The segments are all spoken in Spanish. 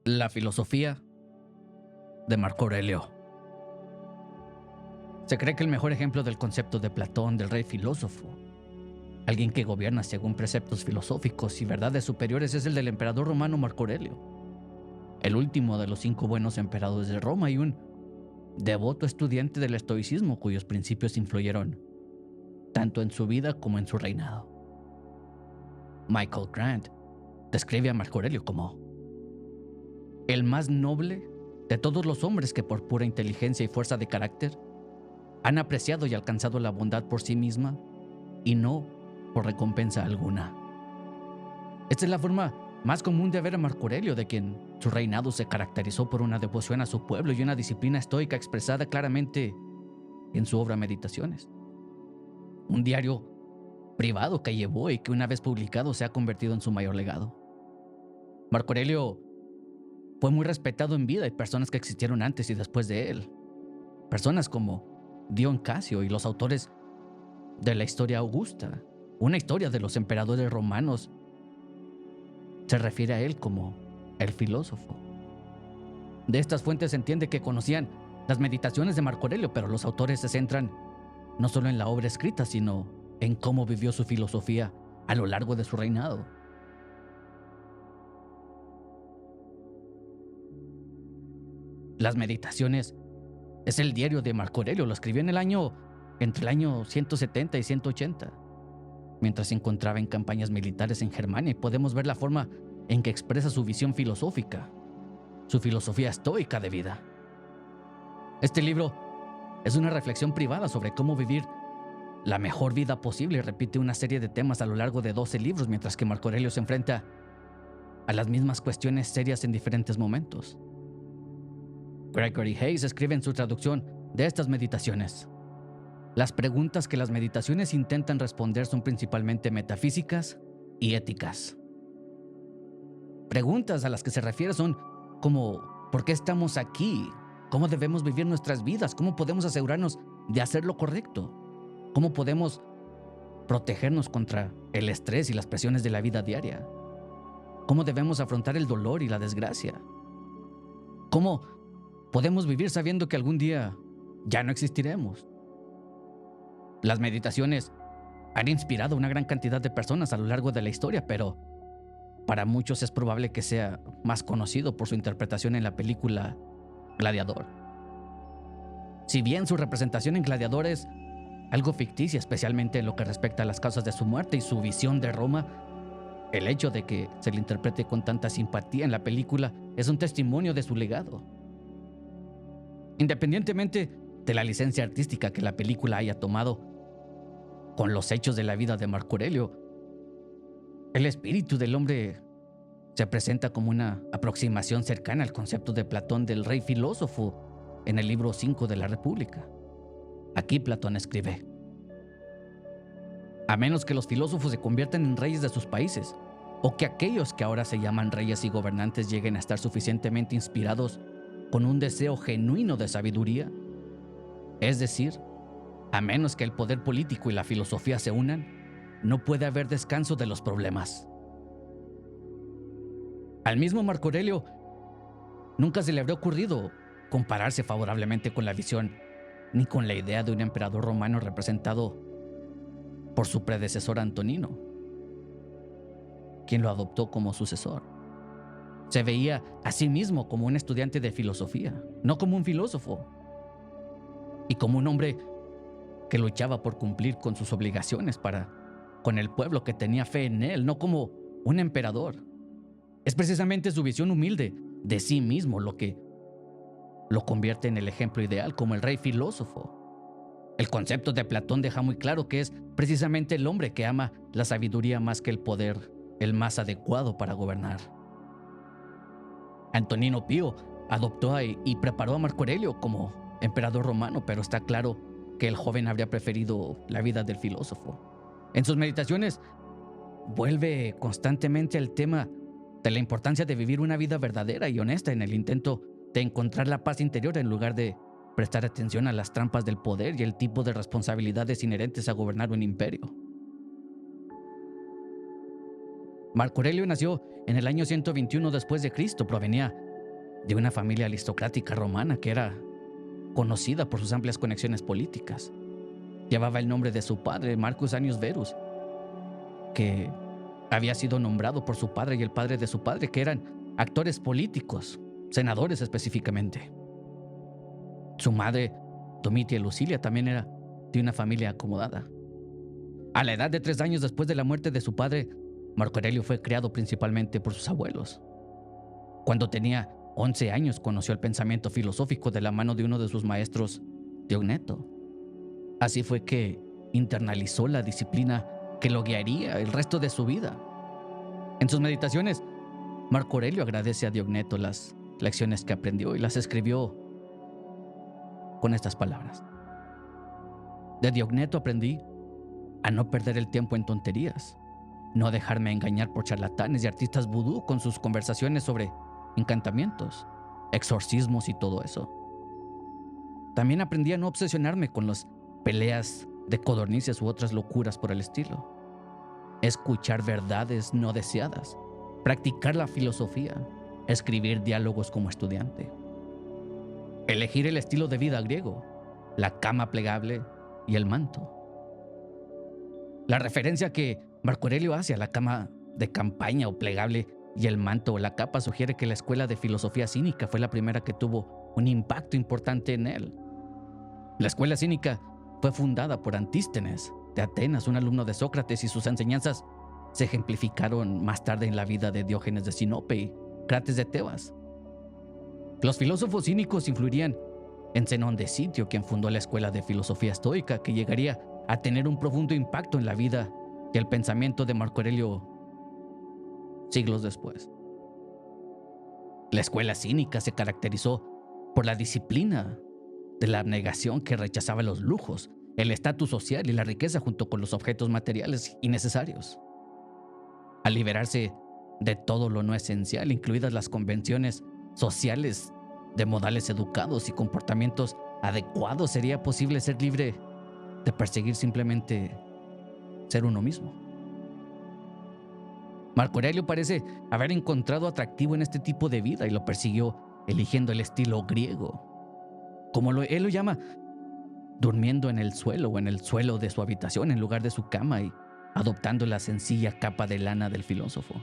La filosofía de Marco Aurelio. Se cree que el mejor ejemplo del concepto de Platón del rey filósofo, alguien que gobierna según preceptos filosóficos y verdades superiores, es el del emperador romano Marco Aurelio, el último de los 5 buenos emperadores de Roma y un devoto estudiante del estoicismo cuyos principios influyeron tanto en su vida como en su reinado. Michael Grant describe a Marco Aurelio como el más noble de todos los hombres que por pura inteligencia y fuerza de carácter han apreciado y alcanzado la bondad por sí misma y no por recompensa alguna. Esta es la forma más común de ver a Marco Aurelio, de quien su reinado se caracterizó por una devoción a su pueblo y una disciplina estoica expresada claramente en su obra Meditaciones. Un diario privado que llevó y que una vez publicado se ha convertido en su mayor legado. Marco Aurelio fue muy respetado en vida y personas que existieron antes y después de él. Personas como Dion Casio y los autores de la historia Augusta, una historia de los emperadores romanos, se refiere a él como el filósofo. De estas fuentes se entiende que conocían las meditaciones de Marco Aurelio, pero los autores se centran no solo en la obra escrita, sino en cómo vivió su filosofía a lo largo de su reinado. Las Meditaciones es el diario de Marco Aurelio. Lo escribió entre el año 170 y 180, mientras se encontraba en campañas militares en Germania, y podemos ver la forma en que expresa su visión filosófica, su filosofía estoica de vida. Este libro es una reflexión privada sobre cómo vivir la mejor vida posible y repite una serie de temas a lo largo de 12 libros, mientras que Marco Aurelio se enfrenta a las mismas cuestiones serias en diferentes momentos. Gregory Hayes escribe en su traducción de estas meditaciones: las preguntas que las meditaciones intentan responder son principalmente metafísicas y éticas. Preguntas a las que se refiere son como: ¿por qué estamos aquí? ¿Cómo debemos vivir nuestras vidas? ¿Cómo podemos asegurarnos de hacer lo correcto? ¿Cómo podemos protegernos contra el estrés y las presiones de la vida diaria? ¿Cómo debemos afrontar el dolor y la desgracia? ¿Cómo podemos vivir sabiendo que algún día ya no existiremos? Las meditaciones han inspirado a una gran cantidad de personas a lo largo de la historia, pero para muchos es probable que sea más conocido por su interpretación en la película Gladiador. Si bien su representación en Gladiador es algo ficticia, especialmente en lo que respecta a las causas de su muerte y su visión de Roma, el hecho de que se le interprete con tanta simpatía en la película es un testimonio de su legado. Independientemente de la licencia artística que la película haya tomado con los hechos de la vida de Marco Aurelio, el espíritu del hombre se presenta como una aproximación cercana al concepto de Platón del rey filósofo en el libro 5 de la República. Aquí Platón escribe: a menos que los filósofos se conviertan en reyes de sus países, o que aquellos que ahora se llaman reyes y gobernantes lleguen a estar suficientemente inspirados con un deseo genuino de sabiduría, es decir, a menos que el poder político y la filosofía se unan, no puede haber descanso de los problemas. Al mismo Marco Aurelio nunca se le habría ocurrido compararse favorablemente con la visión ni con la idea de un emperador romano representado por su predecesor Antonino, quien lo adoptó como sucesor. Se veía a sí mismo como un estudiante de filosofía, no como un filósofo, y como un hombre que luchaba por cumplir con sus obligaciones con el pueblo que tenía fe en él, no como un emperador. Es precisamente su visión humilde de sí mismo lo que lo convierte en el ejemplo ideal como el rey filósofo. El concepto de Platón deja muy claro que es precisamente el hombre que ama la sabiduría más que el poder, el más adecuado para gobernar. Antonino Pío adoptó y preparó a Marco Aurelio como emperador romano, pero está claro que el joven habría preferido la vida del filósofo. En sus meditaciones vuelve constantemente al tema de la importancia de vivir una vida verdadera y honesta en el intento de encontrar la paz interior en lugar de prestar atención a las trampas del poder y el tipo de responsabilidades inherentes a gobernar un imperio. Marco Aurelio nació en el año 121 después de Cristo. Provenía de una familia aristocrática romana que era conocida por sus amplias conexiones políticas. Llevaba el nombre de su padre, Marcus Annius Verus, que había sido nombrado por su padre y el padre de su padre, que eran actores políticos, senadores específicamente. Su madre, Domitia Lucilia, también era de una familia acomodada. A la edad de 3 años después de la muerte de su padre, Marco Aurelio fue criado principalmente por sus abuelos. Cuando tenía 11 años conoció el pensamiento filosófico de la mano de uno de sus maestros, Diogneto. Así fue que internalizó la disciplina que lo guiaría el resto de su vida. En sus meditaciones, Marco Aurelio agradece a Diogneto las lecciones que aprendió y las escribió con estas palabras. De Diogneto aprendí a no perder el tiempo en tonterías, no dejarme engañar por charlatanes y artistas vudú con sus conversaciones sobre encantamientos, exorcismos y todo eso. También aprendí a no obsesionarme con las peleas de codornices u otras locuras por el estilo. Escuchar verdades no deseadas, practicar la filosofía, escribir diálogos como estudiante. Elegir el estilo de vida griego, la cama plegable y el manto. La referencia que Marco Aurelio hace a la cama de campaña o plegable y el manto o la capa sugiere que la escuela de filosofía cínica fue la primera que tuvo un impacto importante en él. La escuela cínica fue fundada por Antístenes de Atenas, un alumno de Sócrates, y sus enseñanzas se ejemplificaron más tarde en la vida de Diógenes de Sinope y Crates de Tebas. Los filósofos cínicos influirían en Zenón de Sitio, quien fundó la escuela de filosofía estoica, que llegaría a tener un profundo impacto en la vida y el pensamiento de Marco Aurelio siglos después. La escuela cínica se caracterizó por la disciplina de la abnegación, que rechazaba los lujos, el estatus social y la riqueza junto con los objetos materiales innecesarios. Al liberarse de todo lo no esencial, incluidas las convenciones sociales de modales educados y comportamientos adecuados, sería posible ser libre de perseguir simplemente ser uno mismo. Marco Aurelio parece haber encontrado atractivo en este tipo de vida y lo persiguió eligiendo el estilo griego, como él lo llama, durmiendo en el suelo o en el suelo de su habitación en lugar de su cama y adoptando la sencilla capa de lana del filósofo.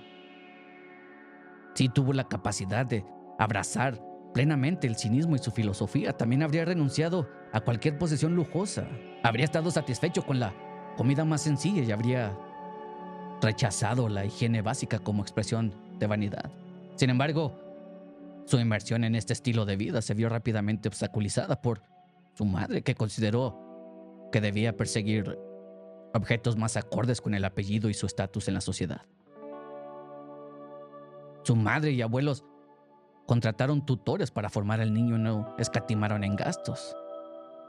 Si tuvo la capacidad de abrazar plenamente el cinismo y su filosofía, también habría renunciado a cualquier posesión lujosa, habría estado satisfecho con la comida más sencilla y habría rechazado la higiene básica como expresión de vanidad. Sin embargo, su inmersión en este estilo de vida se vio rápidamente obstaculizada por su madre, que consideró que debía perseguir objetos más acordes con el apellido y su estatus en la sociedad. Su madre y abuelos contrataron tutores para formar al niño y no escatimaron en gastos.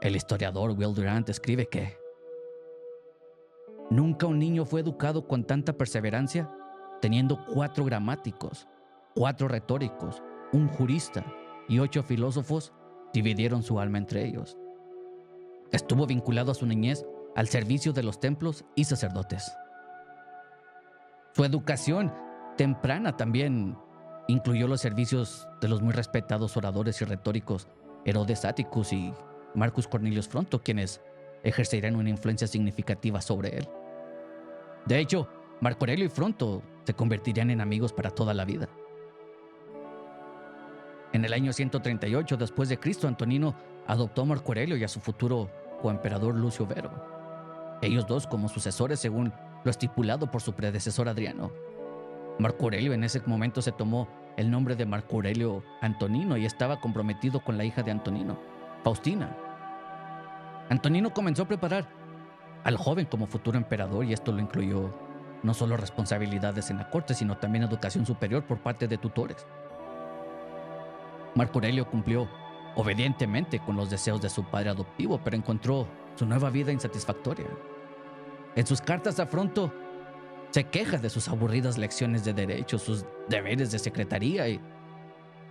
El historiador Will Durant escribe que nunca un niño fue educado con tanta perseverancia, teniendo 4 gramáticos, 4 retóricos, un jurista y 8 filósofos dividieron su alma entre ellos. Estuvo vinculado a su niñez al servicio de los templos y sacerdotes. Su educación temprana también incluyó los servicios de los muy respetados oradores y retóricos Herodes Atticus y Marcus Cornelius Fronto, quienes ejercerían una influencia significativa sobre él. De hecho, Marco Aurelio y Fronto se convertirían en amigos para toda la vida. En el año 138 después de Cristo, Antonino adoptó a Marco Aurelio y a su futuro coemperador Lucio Vero, ellos dos como sucesores según lo estipulado por su predecesor Adriano. Marco Aurelio en ese momento se tomó el nombre de Marco Aurelio Antonino y estaba comprometido con la hija de Antonino, Faustina. Antonino comenzó a preparar al joven como futuro emperador, y esto lo incluyó no solo responsabilidades en la corte, sino también educación superior por parte de tutores. Marco Aurelio cumplió obedientemente con los deseos de su padre adoptivo, pero encontró su nueva vida insatisfactoria. En sus cartas a Fronto se queja de sus aburridas lecciones de derecho, sus deberes de secretaría y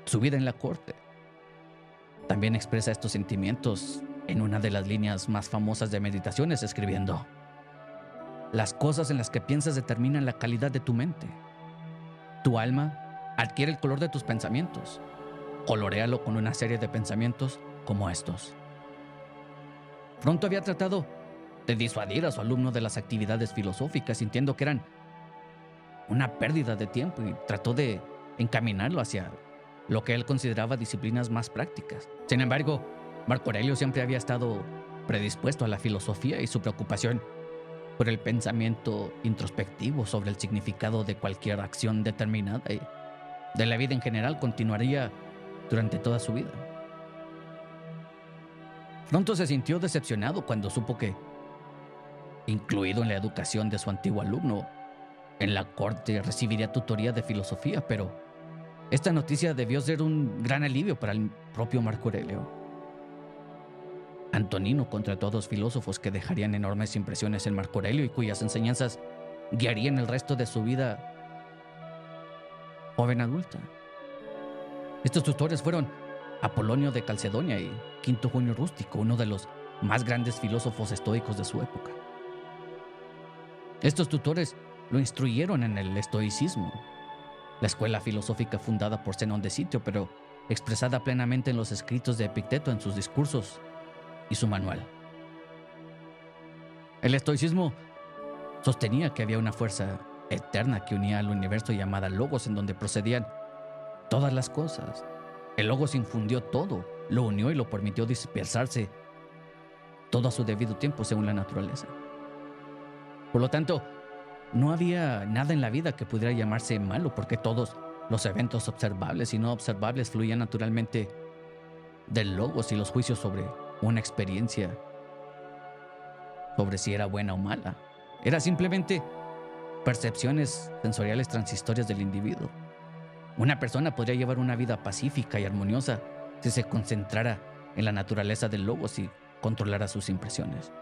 su vida en la corte. También expresa estos sentimientos en una de las líneas más famosas de Meditaciones, escribiendo: las cosas en las que piensas determinan la calidad de tu mente. Tu alma adquiere el color de tus pensamientos. Coloréalo con una serie de pensamientos como estos. Pronto había tratado de disuadir a su alumno de las actividades filosóficas, sintiendo que eran una pérdida de tiempo, y trató de encaminarlo hacia lo que él consideraba disciplinas más prácticas. Sin embargo, Marco Aurelio siempre había estado predispuesto a la filosofía, y su preocupación por el pensamiento introspectivo sobre el significado de cualquier acción determinada y de la vida en general continuaría durante toda su vida. Pronto se sintió decepcionado cuando supo que, incluido en la educación de su antiguo alumno, en la corte recibiría tutoría de filosofía, pero esta noticia debió ser un gran alivio para el propio Marco Aurelio. Antonino contrató a dos filósofos que dejarían enormes impresiones en Marco Aurelio y cuyas enseñanzas guiarían el resto de su vida joven adulta. Estos tutores fueron Apolonio de Calcedonia y Quinto Junio Rústico, uno de los más grandes filósofos estoicos de su época. Estos tutores lo instruyeron en el estoicismo, la escuela filosófica fundada por Zenón de Sitio, pero expresada plenamente en los escritos de Epicteto, en sus discursos y su manual. El estoicismo sostenía que había una fuerza eterna que unía al universo llamada Logos, en donde procedían todas las cosas. El Logos infundió todo, lo unió y lo permitió dispersarse todo a su debido tiempo según la naturaleza. Por lo tanto, no había nada en la vida que pudiera llamarse malo, porque todos los eventos observables y no observables fluían naturalmente del Logos, y los juicios sobre una experiencia, sobre si era buena o mala, era simplemente percepciones sensoriales transitorias del individuo. Una persona podría llevar una vida pacífica y armoniosa si se concentrara en la naturaleza del Logos y controlara sus impresiones.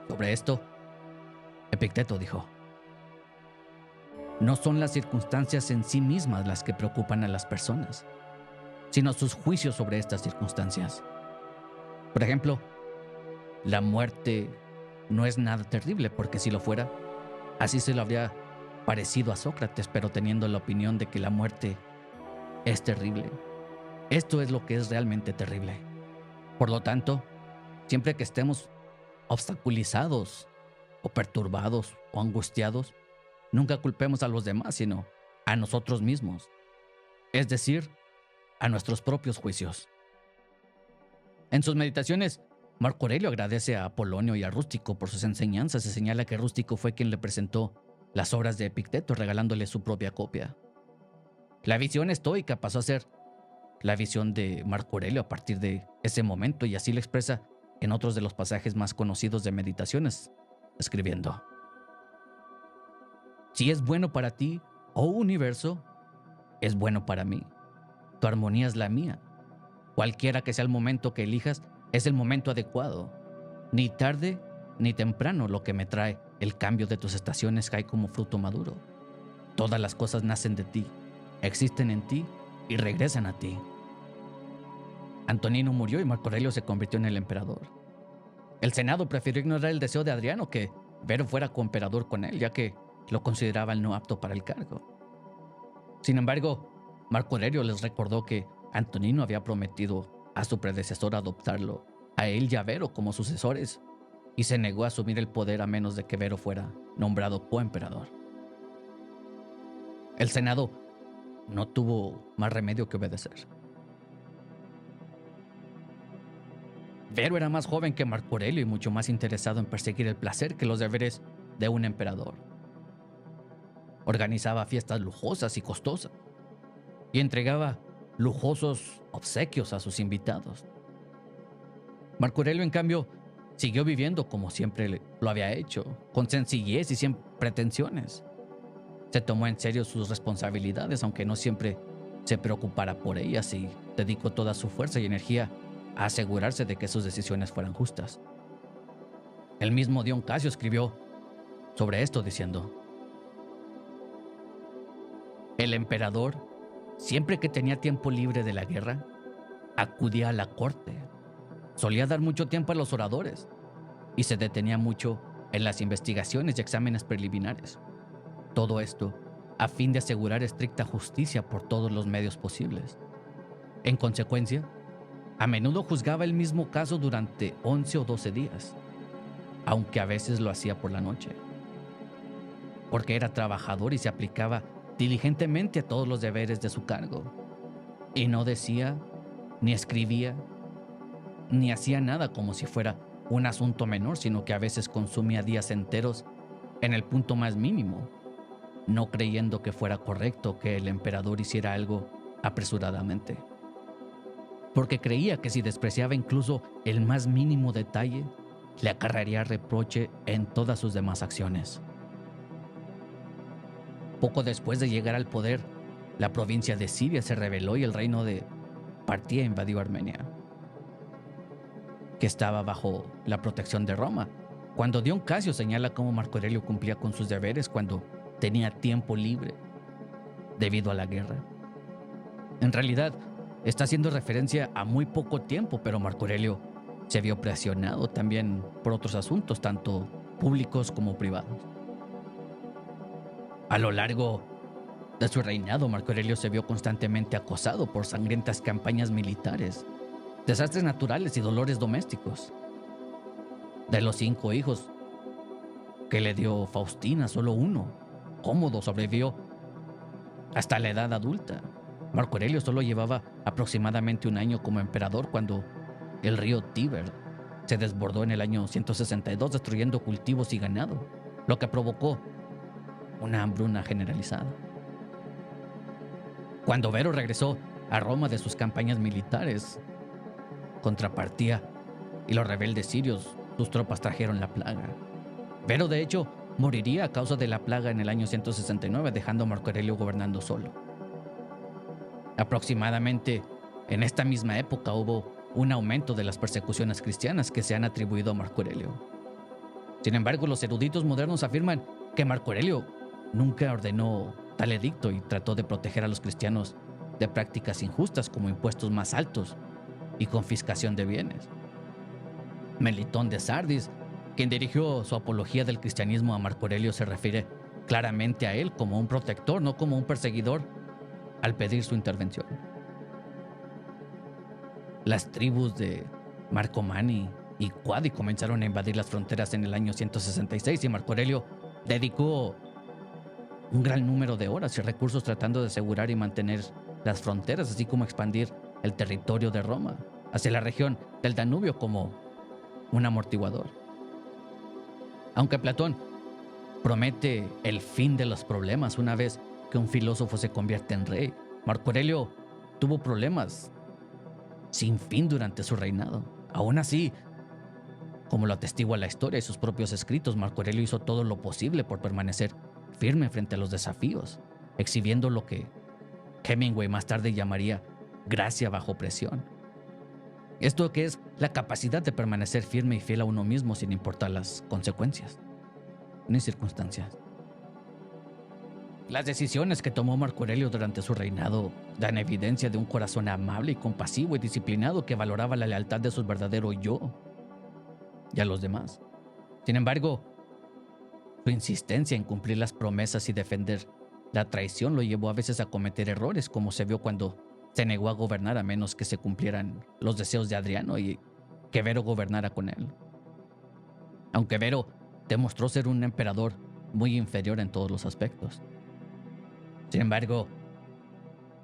Sobre esto, Epicteto dijo: no son las circunstancias en sí mismas las que preocupan a las personas, sino sus juicios sobre estas circunstancias. Por ejemplo, la muerte no es nada terrible, porque si lo fuera, así se lo habría parecido a Sócrates, pero teniendo la opinión de que la muerte es terrible. Esto es lo que es realmente terrible. Por lo tanto, siempre que estemos obstaculizados o perturbados o angustiados, nunca culpemos a los demás, sino a nosotros mismos, es decir, a nuestros propios juicios. En sus meditaciones, Marco Aurelio agradece a Apolonio y a Rústico por sus enseñanzas. Se señala que Rústico fue quien le presentó las obras de Epicteto, regalándole su propia copia. La visión estoica pasó a ser la visión de Marco Aurelio a partir de ese momento, y así lo expresa en otros de los pasajes más conocidos de Meditaciones, escribiendo: si es bueno para ti, oh universo, es bueno para mí. Tu armonía es la mía. Cualquiera que sea el momento que elijas, es el momento adecuado. Ni tarde ni temprano lo que me trae el cambio de tus estaciones cae como fruto maduro. Todas las cosas nacen de ti, existen en ti y regresan a ti. Antonino murió y Marco Aurelio se convirtió en el emperador. El Senado prefirió ignorar el deseo de Adriano que Vero fuera coemperador con él, ya que lo consideraba el no apto para el cargo. Sin embargo, Marco Aurelio les recordó que Antonino había prometido a su predecesor adoptarlo, a él y a Vero, como sucesores, y se negó a asumir el poder a menos de que Vero fuera nombrado coemperador. El Senado no tuvo más remedio que obedecer. Vero era más joven que Marco Aurelio y mucho más interesado en perseguir el placer que los deberes de un emperador. Organizaba fiestas lujosas y costosas y entregaba lujosos obsequios a sus invitados. Marco Aurelio, en cambio, siguió viviendo como siempre lo había hecho, con sencillez y sin pretensiones. Se tomó en serio sus responsabilidades, aunque no siempre se preocupara por ellas, y dedicó toda su fuerza y energía a asegurarse de que sus decisiones fueran justas. El mismo Dion Casio escribió sobre esto diciendo: el emperador, siempre que tenía tiempo libre de la guerra, acudía a la corte. Solía dar mucho tiempo a los oradores y se detenía mucho en las investigaciones y exámenes preliminares. Todo esto a fin de asegurar estricta justicia por todos los medios posibles. En consecuencia, a menudo juzgaba el mismo caso durante 11 o 12 días, aunque a veces lo hacía por la noche, porque era trabajador y se aplicaba diligentemente a todos los deberes de su cargo, y no decía, ni escribía, ni hacía nada como si fuera un asunto menor, sino que a veces consumía días enteros en el punto más mínimo, no creyendo que fuera correcto que el emperador hiciera algo apresuradamente, porque creía que si despreciaba incluso el más mínimo detalle, le acarrearía reproche en todas sus demás acciones. Poco después de llegar al poder, la provincia de Siria se rebeló y el reino de Partia invadió Armenia, que estaba bajo la protección de Roma. Cuando Dion Casio señala cómo Marco Aurelio cumplía con sus deberes cuando tenía tiempo libre debido a la guerra. En realidad, está haciendo referencia a muy poco tiempo, pero Marco Aurelio se vio presionado también por otros asuntos, tanto públicos como privados. A lo largo de su reinado, Marco Aurelio se vio constantemente acosado por sangrientas campañas militares, desastres naturales y dolores domésticos. De los 5 hijos que le dio Faustina, solo uno, Cómodo, sobrevivió hasta la edad adulta. Marco Aurelio solo llevaba aproximadamente un año como emperador cuando el río Tíber se desbordó en el año 162, destruyendo cultivos y ganado, lo que provocó una hambruna generalizada. Cuando Vero regresó a Roma de sus campañas militares contra Partia y los rebeldes sirios, sus tropas trajeron la plaga. Vero, de hecho, moriría a causa de la plaga en el año 169, dejando a Marco Aurelio gobernando solo. Aproximadamente en esta misma época hubo un aumento de las persecuciones cristianas que se han atribuido a Marco Aurelio. Sin embargo, los eruditos modernos afirman que Marco Aurelio nunca ordenó tal edicto y trató de proteger a los cristianos de prácticas injustas como impuestos más altos y confiscación de bienes. Melitón de Sardis, quien dirigió su apología del cristianismo a Marco Aurelio, se refiere claramente a él como un protector, no como un perseguidor, al pedir su intervención. Las tribus de Marcomani y Quadi comenzaron a invadir las fronteras en el año 166 y Marco Aurelio dedicó un gran número de horas y recursos tratando de asegurar y mantener las fronteras, así como expandir el territorio de Roma hacia la región del Danubio como un amortiguador. Aunque Platón promete el fin de los problemas una vez que un filósofo se convierte en rey, Marco Aurelio tuvo problemas sin fin durante su reinado. Aún así, como lo atestigua la historia y sus propios escritos, Marco Aurelio hizo todo lo posible por permanecer firme frente a los desafíos, exhibiendo lo que Hemingway más tarde llamaría gracia bajo presión. Esto que es la capacidad de permanecer firme y fiel a uno mismo sin importar las consecuencias ni circunstancias. Las decisiones que tomó Marco Aurelio durante su reinado dan evidencia de un corazón amable y compasivo y disciplinado que valoraba la lealtad de su verdadero yo y a los demás. Sin embargo, su insistencia en cumplir las promesas y defender la traición lo llevó a veces a cometer errores, como se vio cuando se negó a gobernar a menos que se cumplieran los deseos de Adriano y que Vero gobernara con él. Aunque Vero demostró ser un emperador muy inferior en todos los aspectos. Sin embargo,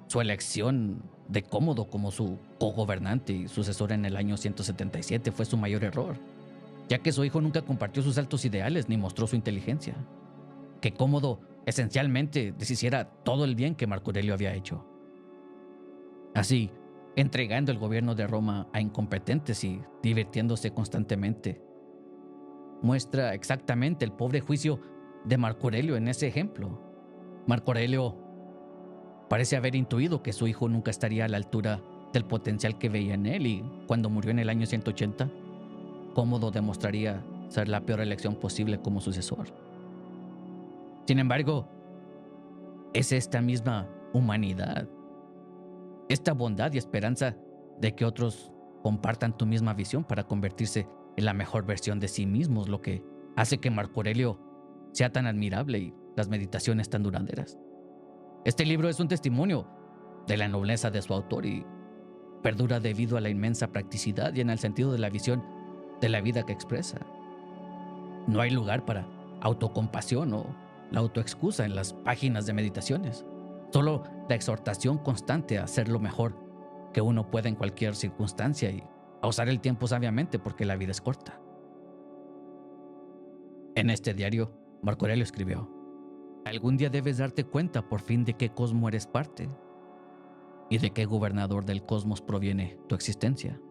su elección de Cómodo como su cogobernante y sucesor en el año 177 fue su mayor error, ya que su hijo nunca compartió sus altos ideales ni mostró su inteligencia. Que Cómodo esencialmente deshiciera todo el bien que Marco Aurelio había hecho. Así, entregando el gobierno de Roma a incompetentes y divirtiéndose constantemente, muestra exactamente el pobre juicio de Marco Aurelio en ese ejemplo. Marco Aurelio parece haber intuido que su hijo nunca estaría a la altura del potencial que veía en él y cuando murió en el año 180, Cómodo demostraría ser la peor elección posible como sucesor. Sin embargo, es esta misma humanidad, esta bondad y esperanza de que otros compartan tu misma visión para convertirse en la mejor versión de sí mismos lo que hace que Marco Aurelio sea tan admirable y las meditaciones tan duraderas. Este libro es un testimonio de la nobleza de su autor y perdura debido a la inmensa practicidad y en el sentido de la visión de la vida que expresa. No hay lugar para autocompasión o la autoexcusa en las páginas de meditaciones. Solo la exhortación constante a hacer lo mejor que uno pueda en cualquier circunstancia y a usar el tiempo sabiamente porque la vida es corta. En este diario, Marco Aurelio escribió: algún día debes darte cuenta por fin de qué cosmos eres parte y de qué gobernador del cosmos proviene tu existencia,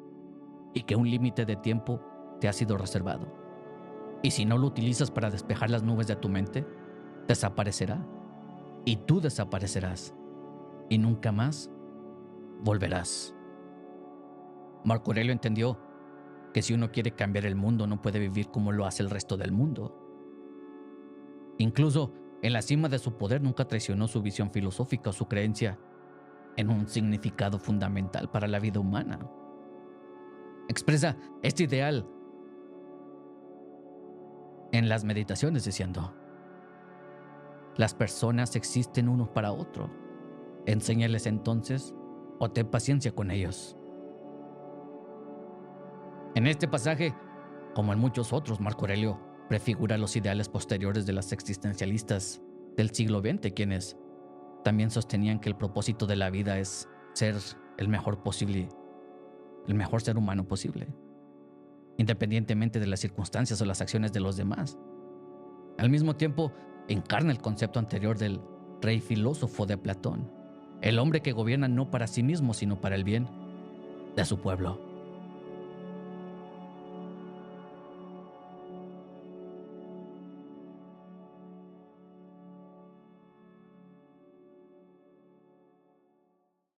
y que un límite de tiempo te ha sido reservado. Y si no lo utilizas para despejar las nubes de tu mente, desaparecerá, y tú desaparecerás, y nunca más volverás. Marco Aurelio entendió que si uno quiere cambiar el mundo, no puede vivir como lo hace el resto del mundo. Incluso en la cima de su poder nunca traicionó su visión filosófica o su creencia en un significado fundamental para la vida humana. Expresa este ideal en las meditaciones diciendo: las personas existen uno para otro. Enséñales entonces o ten paciencia con ellos. En este pasaje, como en muchos otros, Marco Aurelio prefigura los ideales posteriores de las existencialistas del siglo XX, quienes también sostenían que el propósito de la vida es ser el mejor posible, el mejor ser humano posible, independientemente de las circunstancias o las acciones de los demás. Al mismo tiempo, encarna el concepto anterior del rey filósofo de Platón, el hombre que gobierna no para sí mismo, sino para el bien de su pueblo.